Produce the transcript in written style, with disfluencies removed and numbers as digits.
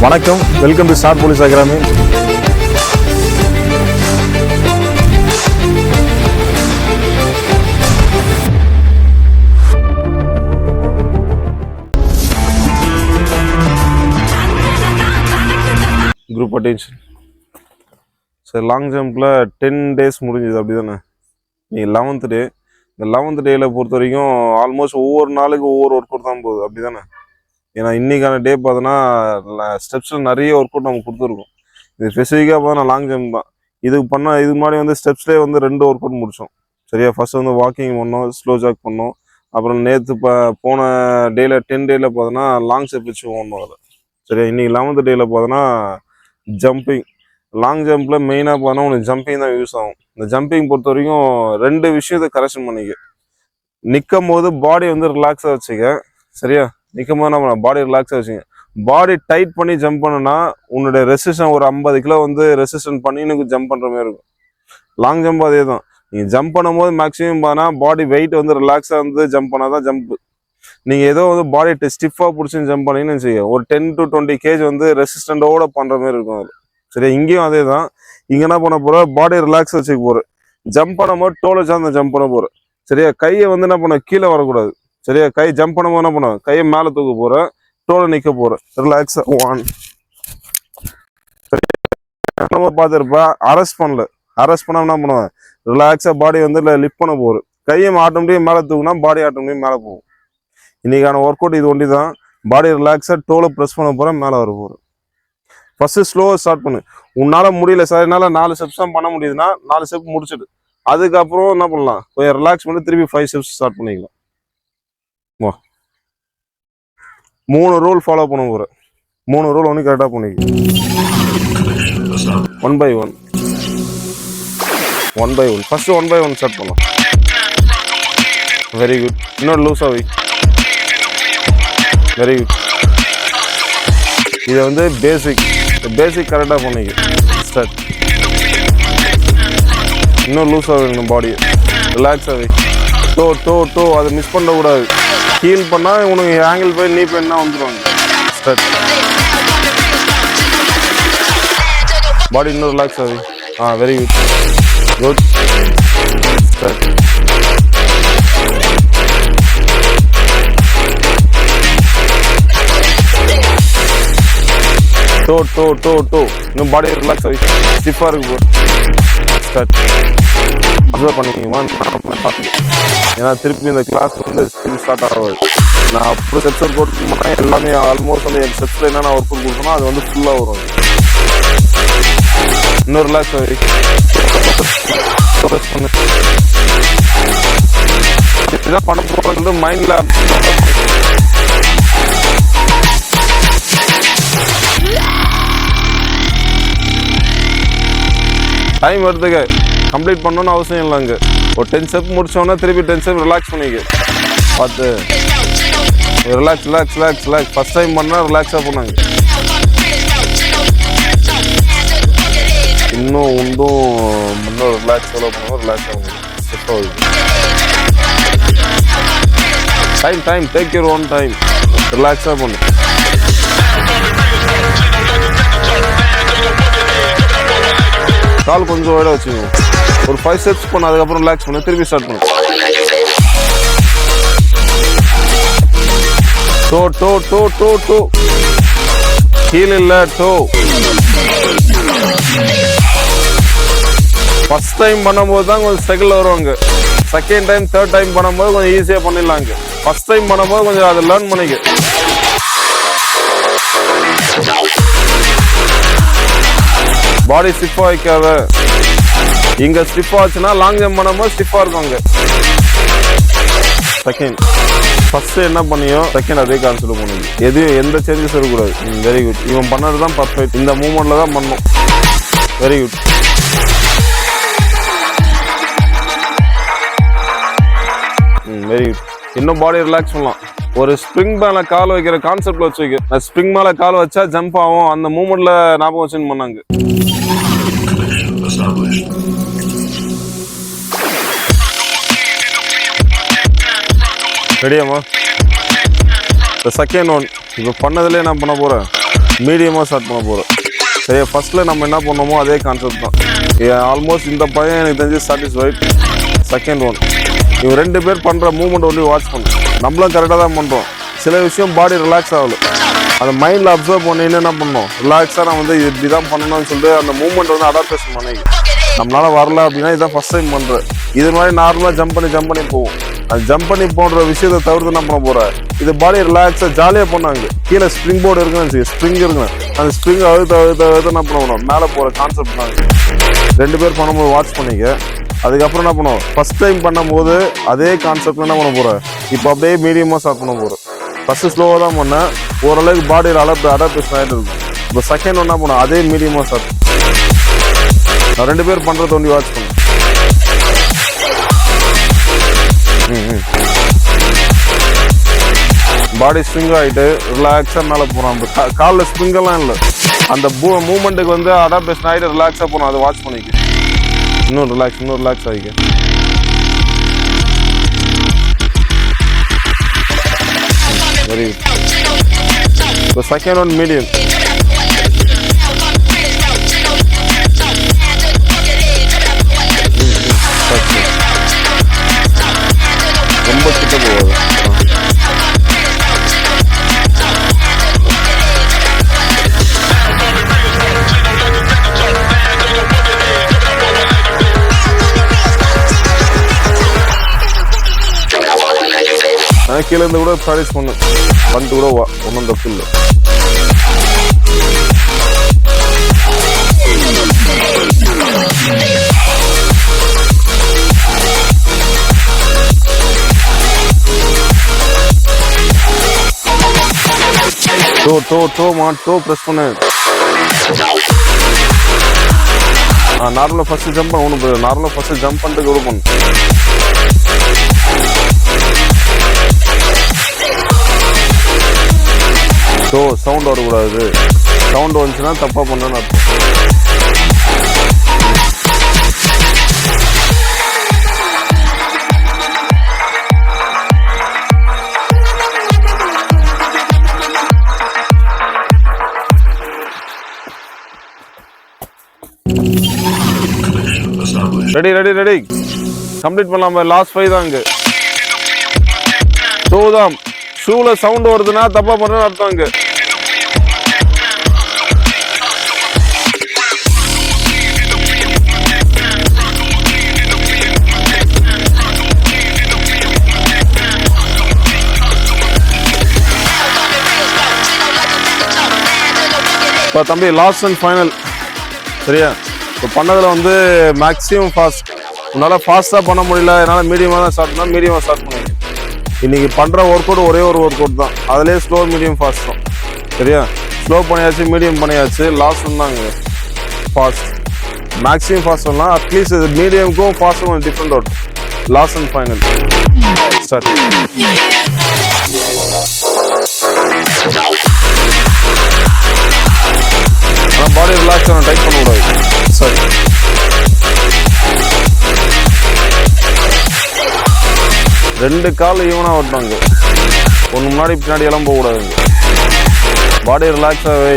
வணக்கம், welcome to star police academy. Group attention. சரி, long ஜம்பில் 10 days முடிஞ்சுது, அப்படி தானே? நீங்கள் 11th டே, இந்த 11th டேயில் பொறுத்த வரைக்கும் ஆல்மோஸ்ட் ஒவ்வொரு நாளுக்கு ஒவ்வொரு ஒர்க் அவுட் தான் போகுது, அப்படி தானே? ஏன்னா இன்றைக்கான டே பார்த்தோன்னா ஸ்டெப்ஸில் நிறைய ஒர்க் அவுட் நமக்கு கொடுத்துருக்கோம். இது ஸ்பெசிஃபிக்காக பார்த்தா லாங் ஜம்ப் தான். இது முன்னாடி வந்து ஸ்டெப்ஸ்லேயே வந்து 2 ஒர்க் அவுட் முடித்தோம். சரியா? ஃபர்ஸ்ட் வந்து வாக்கிங் பண்ணோம், ஸ்லோ ஜாக் பண்ணோம். அப்புறம் நேற்று போன டேயில் 10 டேயில் பார்த்தோன்னா லாங் ஸ்டெப் வச்சு ஓடணும் அதில். சரியா? இன்றைக்கி 11th டேயில் பார்த்தோன்னா ஜம்பிங். லாங் ஜம்பில் மெயினாக பார்த்தோன்னா உனக்கு ஜம்பிங் தான் யூஸ் ஆகும். இந்த ஜம்பிங் பொறுத்த வரைக்கும் 2 விஷயத்தை கரெக்ஷன் பண்ணிக்க. நிற்கும் போது பாடி வந்து ரிலாக்ஸாக வச்சுக்க. சரியா? நிற்கும் போது என்ன பண்ண, பாடி ரிலாக்ஸாக வச்சுங்க. பாடி டைட் பண்ணி ஜம்ப் பண்ணுன்னா உன்னுடைய ரெசிஸ்டன் ஒரு 50 கிலோ வந்து ரெசிஸ்டன் பண்ணி எனக்கு ஜம்ப் பண்ணுற மாதிரி இருக்கும். லாங் ஜம்ப் அதே தான். நீங்கள் ஜம்ப் பண்ணும்போது மேக்ஸிமம் பார்த்தா பாடி வெயிட் வந்து ரிலாக்ஸாக வந்து ஜம்ப் பண்ணால் தான் ஜம்ப்பு. நீங்கள் ஏதோ வந்து பாடி ஸ்டிஃபாக பிடிச்சின்னு ஜம்ப் பண்ணிங்கன்னு வச்சுக்க, ஒரு 10 to 20 kg வந்து ரெசிஸ்டண்டோட பண்ணுற மாதிரி இருக்கும் அதில். சரியா? இங்கேயும் அதே தான். இங்கே என்ன பண்ண போகிற, பாடி ரிலாக்ஸாக வச்சுக்க போகிறேன். ஜம்ப் பண்ணும்போது டோலை சார்ந்த ஜம்ப் பண்ண போகிறேன். சரியா? கையை வந்து என்ன பண்ண, கீழே வரக்கூடாது. சரியா? கை ஜம்ப் பண்ணும்போது என்ன பண்ண, கையை மேலே தூக்க போகிறேன், டோலை நிற்க போகிறேன், ரிலாக்ஸாக. 1 பார்த்துருப்பா, அரெஸ்ட் பண்ணல. அரெஸ்ட் பண்ணால் என்ன பண்ணுவேன், ரிலாக்ஸாக பாடி வந்து லிஃப்ட் பண்ண போகிறேன். கையை ஆட்டோமேட்டிக்காக மேலே தூக்குனா பாடி ஆட்டோமேட்டிக் மேலே போகும். இன்றைக்கான ஒர்க் அவுட் இது ஒண்டி தான். பாடி ரிலாக்ஸாக டோலை ப்ரெஸ் பண்ண போகிறேன், மேலே வர போகிறேன். ஃபஸ்ட்டு ஸ்லோவாக ஸ்டார்ட் பண்ணு. உன்னால் முடியல சார், என்னால் 4 steps தான் பண்ண முடியுதுன்னா 4 step முடிச்சுடு. அதுக்கப்புறம் என்ன பண்ணலாம், கொஞ்சம் ரிலாக்ஸ் பண்ணி திருப்பி 5 steps ஸ்டார்ட் பண்ணிக்கலாம். வா, 3 ரூல் ஃபாலோ பண்ண போகிறேன். 3 ரூல் ஒன்று கரெக்டாக பண்ணிக்க. 1 by 1. 1 by 1. First 1 by 1 start பண்ணலாம். Very good. இன்னொரு லூஸாக வை. Very good. இதை வந்து பேசிக் கரெக்டாக பண்ணிக்க. ஸ்டார்ட். இன்னும் லூஸாக வேணும் பாடியை, ரிலாக்ஸாக வை. டோ அதை மிஸ் பண்ணக்கூடாது. ஹீல் பண்ணால் உனக்கு ஆங்கிள் போய் நீ பெயின்னா வந்துடுவாங்க. ஸ்டார்ட். பாடி இன்னும் ரிலாக்ஸ் ஆகுது. Very good. Good. Start. To இன்னும் பாடி ரிலாக்ஸ் ஆகி ஸ்டிஃபாக இருக்கு. ஸ்டார்ட். அப்சர்வ் பண்ணிக்கோமா, ஏன்னா திருப்பி இந்த கிளாஸ் வந்து ஸ்டார்ட் ஆகாது. நான் அப்போ ஸ்டெப்ஸ் ஒர்க் அவுட் பண்ணேன், எல்லாமே ஆல்மோஸ்ட் வந்து என் ஸ்டெப்ஸில் என்னென்ன ஒர்க் அவுட் கொடுக்கணும் அது வந்து ஃபுல்லாக வரும். இன்னும் ரிலாக்ஸ் ஆகி பண்ணு. இதுதான் பண்ண போகிறது மைண்டில். டைம் எடுத்துக்க, கம்ப்ளீட் பண்ணணும்னு அவசியம் இல்லை. அங்கே ஒரு 10 step முடிச்சோன்னா திருப்பி 10 step ரிலாக்ஸ் பண்ணிக்க. பார்த்து ரிலாக்ஸ். ஃபர்ஸ்ட் டைம் பண்ணால் ரிலாக்ஸாக பண்ணாங்க. இன்னும் ரிலாக்ஸ் ஃபாலோ பண்ணுவோம். ரிலாக்ஸ் ஆகும். Time take your own time. ரிலாக்ஸாக பண்ணு. கால் கொஞ்சம் வைடாக வச்சுக்கோங்க. ஒரு 5 steps பண்ண, அதுக்கப்புறம் ரிலாக்ஸ் பண்ண, திருப்பி ஸ்டார்ட் பண்ணு. டோ ஹீல் இல்லை, டோ. ஃபர்ஸ்ட் டைம் பண்ணும்போது தான் கொஞ்சம் ஸ்ட்ரகிள் வருவாங்க. செகண்ட் டைம், தேர்ட் டைம் பண்ணும்போது கொஞ்சம் ஈஸியாக பண்ணிடலாங்க. ஃபர்ஸ்ட் டைம் பண்ணும்போது கொஞ்சம் அதை லேர்ன் பண்ணிக்க. பாடி ஸ்டிஃபாக வைக்காத. இங்கே ஸ்டிஃபாக ஆச்சுன்னா லாங் ஜம்ப் பண்ணும்போது ஸ்டிஃபாக இருக்கும். செகண்ட் ஃபர்ஸ்ட் என்ன பண்ணியோ செகண்ட் அதே கான்செப்ட் பண்ணுங்க. எந்த சேஞ்சஸ் இருக்கக்கூடாது. Very good. இவன் பண்ணது தான் பர்ஃபெக்ட். இந்த மூமெண்ட்ல தான் பண்ணணும். Very good. Very good. இன்னும் பாடி ரிலாக்ஸ் பண்ணலாம். ஒரு ஸ்ப்ரிங் மேலே கால் வைக்கிற கான்செப்ட்ல வச்சு வைக்க. ஸ்ப்ரிங் மேலே கால் வச்சா ஜம்ப் ஆகும், அந்த மூமெண்ட்ல ஞாபகம் வச்சுன்னு பண்ணாங்க. ரெடியாமா? இந்த செகண்ட் ஒன் இப்போ பண்ணதுலேயே என்ன பண்ண போகிறேன், மீடியமாக ஸ்டார்ட் பண்ண போகிறேன். சரியா, ஃபர்ஸ்ட்டில் நம்ம என்ன பண்ணோமோ அதே கான்செப்ட் தான். ஆல்மோஸ்ட் இந்த பையன் எனக்கு தெரிஞ்சு சாட்டிஸ்ஃபைட். செகண்ட் ஒன் இவங்க 2 பேர் பண்ணுற மூவ்மெண்ட் ஒன்லி வாட்ச் பண்ணும். நம்மளும் கரெக்டாக தான் பண்ணுறோம். சில விஷயம் பாடி ரிலாக்ஸ் ஆகல, அந்த மைண்டில் அப்சர்வ் பண்ணின்னு என்ன பண்ணணும், ரிலாக்ஸாக நான் வந்து இப்படி தான் பண்ணணும்னு சொல்லிட்டு அந்த மூவ்மெண்ட் வந்து அடாப்டேஷன் பண்ணி நம்மளால வரல அப்படின்னா இதுதான் ஃபர்ஸ்ட் டைம் பண்ணுறேன். இது மாதிரி நார்மலாக ஜம்ப் பண்ணி போவோம். அந்த ஜம்ப் பண்ணி போன்ற விஷயத்தை தவிர்த்து என்ன பண்ண போகிறேன், இது பாடி ரிலாக்ஸாக ஜாலியாக பண்ணாங்க. கீழே ஸ்ப்ரிங் போர்டு இருக்குன்னு ஸ்ப்ரிங் இருக்குங்க, அந்த ஸ்ப்ரிங் அழுத்த என்ன பண்ணணும், மேலே போகிற கான்செப்ட் நாங்கள் 2 பேர் பண்ணும்போது வாட்ச் பண்ணிக்க. அதுக்கப்புறம் என்ன பண்ணுவோம், ஃபர்ஸ்ட் டைம் பண்ணும்போது அதே கான்செப்ட்ல என்ன பண்ண போகிறேன், இப்போ அப்படியே மீடியமாக ஸ்டார்ட் பண்ண போகிறேன். ஃபர்ஸ்ட் ஸ்லோவாக தான் பண்ணேன், ஓரளவுக்கு பாடியில் அடாப்டேஷன் ஆகிட்டு இருக்கும். இப்போ செகண்ட் ஒன்றா பண்ணோம், அதே மீடியமாக ஸ்டார்ட். நான் 2 பேர் பண்ணுறது ஒண்டி வாட்ச் பண்ணேன். பாடி ஸ்ப்ரிங் ஆகிட்டு ரிலாக்ஸாக மேலே போகிறோம். அந்த காலில் ஸ்ப்ரிங்கெல்லாம் இல்லை, அந்த மூமெண்ட்டுக்கு வந்து அடாப்டேஷன் ஆகிட்டு ரிலாக்ஸாக போகிறோம். அதை வாட்ச் பண்ணிக்க. இன்னும் ரிலாக்ஸ் ஆகிக்க. Very good. இப்போ செகண்ட் ஒன் மீடியம். ரொம்ப கிட்ட போகாது. நான் கீழே இருந்து கூட ப்ராக்டிஸ் பண்ணிட்டு கூட வா, ஒன்றும் தப்பு இல்லை. டோ ப்ரெஸ் பண்ணு. நார்மலாக ஃபர்ஸ்ட் ஜம்ப் ஒன்று, நார்மலாக ஃபர்ஸ்ட் ஜம்ப் பண்ணிட்டு கூட பண்ணு. ஸோ சவுண்ட் வரக்கூடாது. சவுண்ட் வந்துச்சுன்னா தப்பாக பண்ணணும்னு அர்த்தம். ரெடி கம்ப்ளீட் பண்ணலாமா? லாஸ்ட் 5 தான். இங்கே டோ தான். ஷூல சவுண்ட் வருதுன்னா தப்பா பண்ணணும்னு அர்த்தம். இங்க இப்போ தம்பி லாஸ்ட் அண்ட் ஃபைனல். சரியா, இப்போ பண்ணதில் வந்து மேக்ஸிமம் ஃபாஸ்ட். உன்னால் ஃபாஸ்ட்டாக பண்ண முடியல, என்னால் மீடியமாக தான் ஸ்டார்ட் பண்ணால் மீடியமாக ஸ்டார்ட் பண்ணுங்க. இன்னைக்கு பண்ணுற ஒர்க் அவுட் ஒரே ஒரு ஒர்க் அவுட் தான், அதுலேயே ஸ்லோ மீடியம் ஃபாஸ்ட் தான். சரியா, ஸ்லோ பண்ணியாச்சு, மீடியம் பண்ணியாச்சு, லாஸ்ட் தாங்க ஃபாஸ்ட். மேக்ஸிமம் ஃபாஸ்ட் பண்ணலாம், அட்லீஸ்ட் இது மீடியமுக்கும் ஃபாஸ்ட்டும் கொஞ்சம் different out. Last and final start. ஆனால் பாடி ரிலாக்ஸ் ஆகணும், டைட் பண்ணக்கூடாது. சரி, ரெண்டு கால் ஈவனாக ஓட்டினாங்க, ஒன்று முன்னாடி பின்னாடி எல்லாம் போகக்கூடாதுங்க. பாடி ரிலாக்ஸாகவே